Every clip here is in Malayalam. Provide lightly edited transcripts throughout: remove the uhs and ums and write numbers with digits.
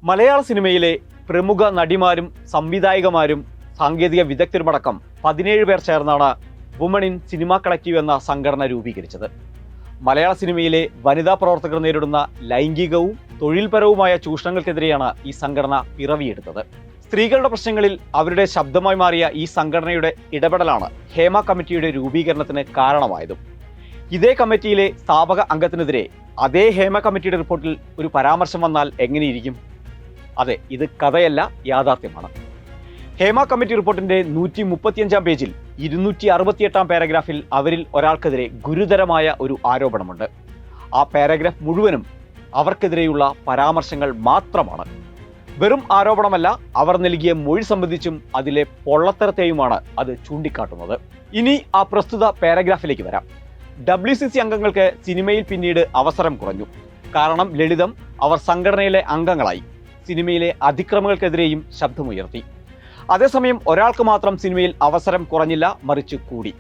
മലയാള സിനിമയിലെ പ്രമുഖ നടിമാരും സംവിധായകമാരും സാങ്കേതിക വിദഗ്ധരുമടക്കം 17 പേർ ചേർന്നാണ് വുമൺ ഇൻ സിനിമ കളക്റ്റീവ് എന്ന സംഘടന രൂപീകരിച്ചത്. മലയാള സിനിമയിലെ വനിതാ പ്രവർത്തകർ നേരിടുന്ന ലൈംഗികവും തൊഴിൽപരവുമായ ചൂഷണങ്ങൾക്കെതിരെയാണ് ഈ സംഘടന പിറവിയെടുത്തത്. സ്ത്രീകളുടെ പ്രശ്നങ്ങളിൽ അവരുടെ ശബ്ദമായി മാറിയ ഈ സംഘടനയുടെ ഇടപെടലാണ് ഹേമ കമ്മിറ്റിയുടെ രൂപീകരണത്തിന് കാരണമായതും. ഇതേ കമ്മിറ്റിയിലെ സ്ഥാപക അംഗത്തിനെതിരെ അതേ ഹേമ കമ്മിറ്റിയുടെ റിപ്പോർട്ടിൽ ഒരു പരാമർശം വന്നാൽ എങ്ങനെയിരിക്കും? അതെ, ഇത് കഥയല്ല, യാഥാർത്ഥ്യമാണ്. ഹേമ കമ്മിറ്റി റിപ്പോർട്ടിന്റെ 135 പേജിൽ 268 പാരഗ്രാഫിൽ അവരിൽ ഒരാൾക്കെതിരെ ഗുരുതരമായ ഒരു ആരോപണമുണ്ട്. ആ പാരഗ്രാഫ് മുഴുവനും അവർക്കെതിരെയുള്ള പരാമർശങ്ങൾ മാത്രമാണ്. വെറും ആരോപണമല്ല, അവർ നൽകിയ മൊഴി സംബന്ധിച്ചും അതിലെ പൊള്ളത്തരത്തെയുമാണ് അത് ചൂണ്ടിക്കാട്ടുന്നത്. ഇനി ആ പ്രസ്തുത പാരഗ്രാഫിലേക്ക് വരാം. WCC അംഗങ്ങൾക്ക് സിനിമയിൽ പിന്നീട് അവസരം കുറഞ്ഞു. കാരണം ലളിതം, അവർ സംഘടനയിലെ അംഗങ്ങളായി. സിനിമയിലെ അതിക്രമങ്ങൾക്കെതിരെയും ശബ്ദമുയർത്തി. അതേസമയം ഒരാൾക്ക് മാത്രം സിനിമയിൽ അവസരം കുറഞ്ഞില്ല, മറിച്ച് കൂടി.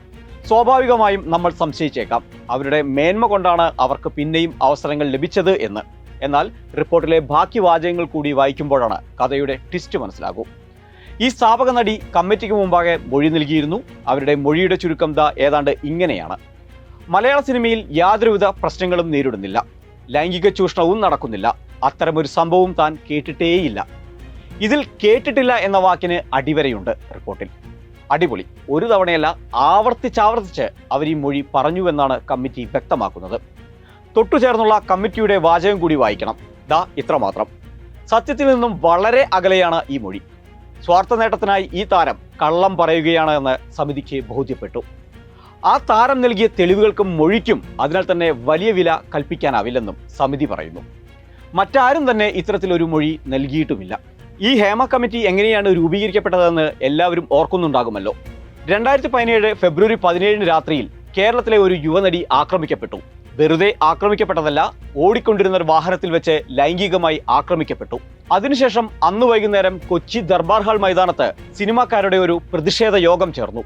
സ്വാഭാവികമായും നമ്മൾ സംശയിച്ചേക്കാം, അവരുടെ മേന്മ കൊണ്ടാണ് അവർക്ക് പിന്നെയും അവസരങ്ങൾ ലഭിച്ചത് എന്ന്. എന്നാൽ റിപ്പോർട്ടിലെ ബാക്കി വാചകങ്ങൾ കൂടി വായിക്കുമ്പോഴാണ് കഥയുടെ ട്വിസ്റ്റ് മനസ്സിലാകൂ. ഈ സ്ഥാപക നടി കമ്മിറ്റിക്ക് മുമ്പാകെ മൊഴി നൽകിയിരുന്നു. അവരുടെ മൊഴിയുടെ ചുരുക്കം ഏതാണ്ട് ഇങ്ങനെയാണ്: മലയാള സിനിമയിൽ യാതൊരുവിധ പ്രശ്നങ്ങളും നേരിടുന്നില്ല, ലൈംഗിക ചൂഷണവും നടക്കുന്നില്ല, അത്തരമൊരു സംഭവം താൻ കേട്ടിട്ടേയില്ല. ഇതിൽ കേട്ടിട്ടില്ല എന്ന വാക്കിന് അടിവരയുണ്ട് റിപ്പോർട്ടിൽ. അടിപൊളി. ഒരു തവണയല്ല, ആവർത്തിച്ചാവർത്തിച്ച് അവർ ഈ മൊഴി പറഞ്ഞുവെന്നാണ് കമ്മിറ്റി വ്യക്തമാക്കുന്നത്. തൊട്ടുചേർന്നുള്ള കമ്മിറ്റിയുടെ വാചകം കൂടി വായിക്കണം. ഇത്രമാത്രം. സത്യത്തിൽ നിന്നും വളരെ അകലെയാണ് ഈ മൊഴി. സ്വാർത്ഥ നേട്ടത്തിനായി ഈ താരം കള്ളം പറയുകയാണ് എന്ന് സമിതിക്ക് ബോധ്യപ്പെട്ടു. ആ താരം നൽകിയ തെളിവുകൾക്കും മൊഴിക്കും അതിനാൽ തന്നെ വലിയ വില കൽപ്പിക്കാനാവില്ലെന്നും സമിതി പറയുന്നു. മറ്റാരും തന്നെ ഇത്തരത്തിലൊരു മൊഴി നൽകിയിട്ടുമില്ല. ഈ ഹേമ കമ്മിറ്റി എങ്ങനെയാണ് രൂപീകരിക്കപ്പെട്ടതെന്ന് എല്ലാവരും ഓർക്കുന്നുണ്ടാകുമല്ലോ. 2017 ഫെബ്രുവരി 17 രാത്രിയിൽ കേരളത്തിലെ ഒരു യുവനടി ആക്രമിക്കപ്പെട്ടു. വെറുതെ ആക്രമിക്കപ്പെട്ടതല്ല, ഓടിക്കൊണ്ടിരുന്ന ഒരു വാഹനത്തിൽ വെച്ച് ലൈംഗികമായി ആക്രമിക്കപ്പെട്ടു. അതിനുശേഷം അന്ന് വൈകുന്നേരം കൊച്ചി ദർബാർ ഹാൾ മൈതാനത്ത് സിനിമാക്കാരുടെ ഒരു പ്രതിഷേധ യോഗം ചേർന്നു.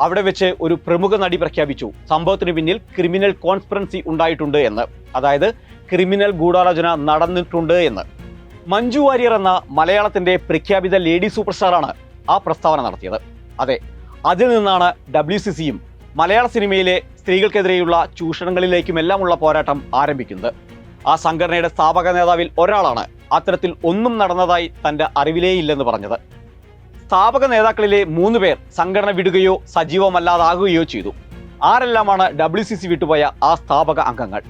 അവിടെ വെച്ച് ഒരു പ്രമുഖ നടി പ്രഖ്യാപിച്ചു, സംഭവത്തിന് പിന്നിൽ ക്രിമിനൽ കോൺസ്പിറൻസി ഉണ്ടായിട്ടുണ്ട് എന്ന്. അതായത് ക്രിമിനൽ ഗൂഢാലോചന നടന്നിട്ടുണ്ട് എന്ന്. മഞ്ജു വാര്യർ എന്ന മലയാളത്തിന്റെ പ്രഖ്യാപിത ലേഡി സൂപ്പർ സ്റ്റാറാണ് ആ പ്രസ്താവന നടത്തിയത്. അതെ, അതിൽ നിന്നാണ് WCCയും മലയാള സിനിമയിലെ സ്ത്രീകൾക്കെതിരെയുള്ള ചൂഷണങ്ങളിലേക്കുമെല്ലാമുള്ള പോരാട്ടം ആരംഭിക്കുന്നത്. ആ സംഘടനയുടെ സ്ഥാപക നേതാവിൽ ഒരാളാണ് അത്തരത്തിൽ ഒന്നും നടന്നതായി തൻ്റെ അറിവിലേയില്ലെന്ന് പറഞ്ഞത്. സ്ഥാപക നേതാക്കളിലെ 3 പേർ സംഘടന വിടുകയോ സജീവമല്ലാതാകുകയോ ചെയ്തു. ആരെല്ലാമാണ് WCC വിട്ടുപോയ ആ സ്ഥാപക അംഗങ്ങൾ?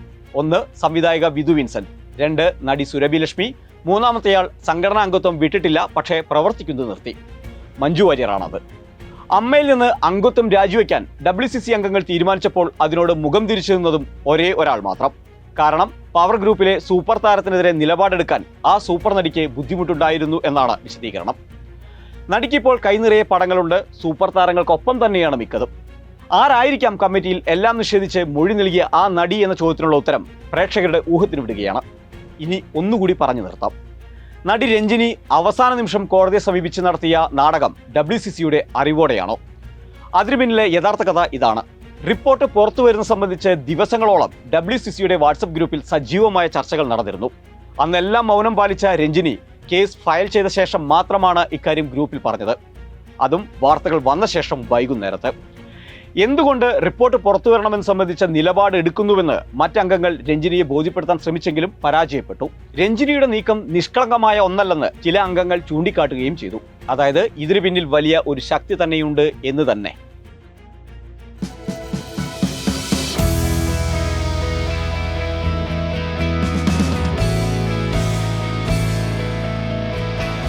1 സംവിധായിക വിധു വിൻസെന്റ്, 2 നടി സുരഭി ലക്ഷ്മി, 3-മത്തെയാൾ സംഘടനാ അംഗത്വം വിട്ടിട്ടില്ല, പക്ഷേ പ്രവർത്തിക്കുന്നത് നിർത്തി. മഞ്ജു വാര്യറാണത്. അമ്മയിൽ നിന്ന് അംഗത്വം രാജിവെക്കാൻ WCC അംഗങ്ങൾ തീരുമാനിച്ചപ്പോൾ അതിനോട് മുഖം തിരിച്ചു നിന്നതും ഒരേ ഒരാൾ മാത്രം. കാരണം പവർ ഗ്രൂപ്പിലെ സൂപ്പർ താരത്തിനെതിരെ നിലപാടെടുക്കാൻ ആ സൂപ്പർ നടിക്ക് ബുദ്ധിമുട്ടുണ്ടായിരുന്നു എന്നാണ് വിശദീകരണം. നടിക്കിപ്പോൾ കൈനിറയെ പടങ്ങളുണ്ട്. സൂപ്പർ താരങ്ങൾക്കൊപ്പം തന്നെയാണ് മിക്കതും. ആരായിരിക്കാം കമ്മിറ്റിയിൽ എല്ലാം നിഷേധിച്ച് മൊഴി നൽകിയ ആ നടി എന്ന ചോദ്യത്തിനുള്ള ഉത്തരം പ്രേക്ഷകരുടെ ഊഹത്തിന് വിടുകയാണ്. ഇനി ഒന്നുകൂടി പറഞ്ഞു നിർത്താം. നടി രഞ്ജിനി അവസാന നിമിഷം കോടതിയെ സമീപിച്ച് നടത്തിയ നാടകം WCCയുടെ അറിവോടെയാണോ? അതിനു പിന്നിലെ യഥാർത്ഥ കഥ ഇതാണ്. റിപ്പോർട്ട് പുറത്തു വരുന്ന സംബന്ധിച്ച് ദിവസങ്ങളോളം WCCയുടെ വാട്സപ്പ് ഗ്രൂപ്പിൽ സജീവമായ ചർച്ചകൾ നടന്നിരുന്നു. അന്നെല്ലാം മൗനം പാലിച്ച രഞ്ജിനി കേസ് ഫയൽ ചെയ്ത ശേഷം മാത്രമാണ് ഇക്കാര്യം ഗ്രൂപ്പിൽ പറഞ്ഞത്. അതും വാർത്തകൾ വന്ന ശേഷം വൈകുന്നേരത്ത്. എന്തുകൊണ്ട് റിപ്പോർട്ട് പുറത്തു വരണമെന്ന് സംബന്ധിച്ച നിലപാട് എടുക്കുന്നുവെന്ന് മറ്റംഗങ്ങൾ രഞ്ജിനിയെ ബോധ്യപ്പെടുത്താൻ ശ്രമിച്ചെങ്കിലും പരാജയപ്പെട്ടു. രഞ്ജിനിയുടെ നീക്കം നിഷ്കളങ്കമായ ഒന്നല്ലെന്ന് ചില അംഗങ്ങൾ ചൂണ്ടിക്കാട്ടുകയും ചെയ്തു. അതായത് ഇതിനു പിന്നിൽ വലിയ ഒരു ശക്തി തന്നെയുണ്ട് എന്ന് തന്നെ.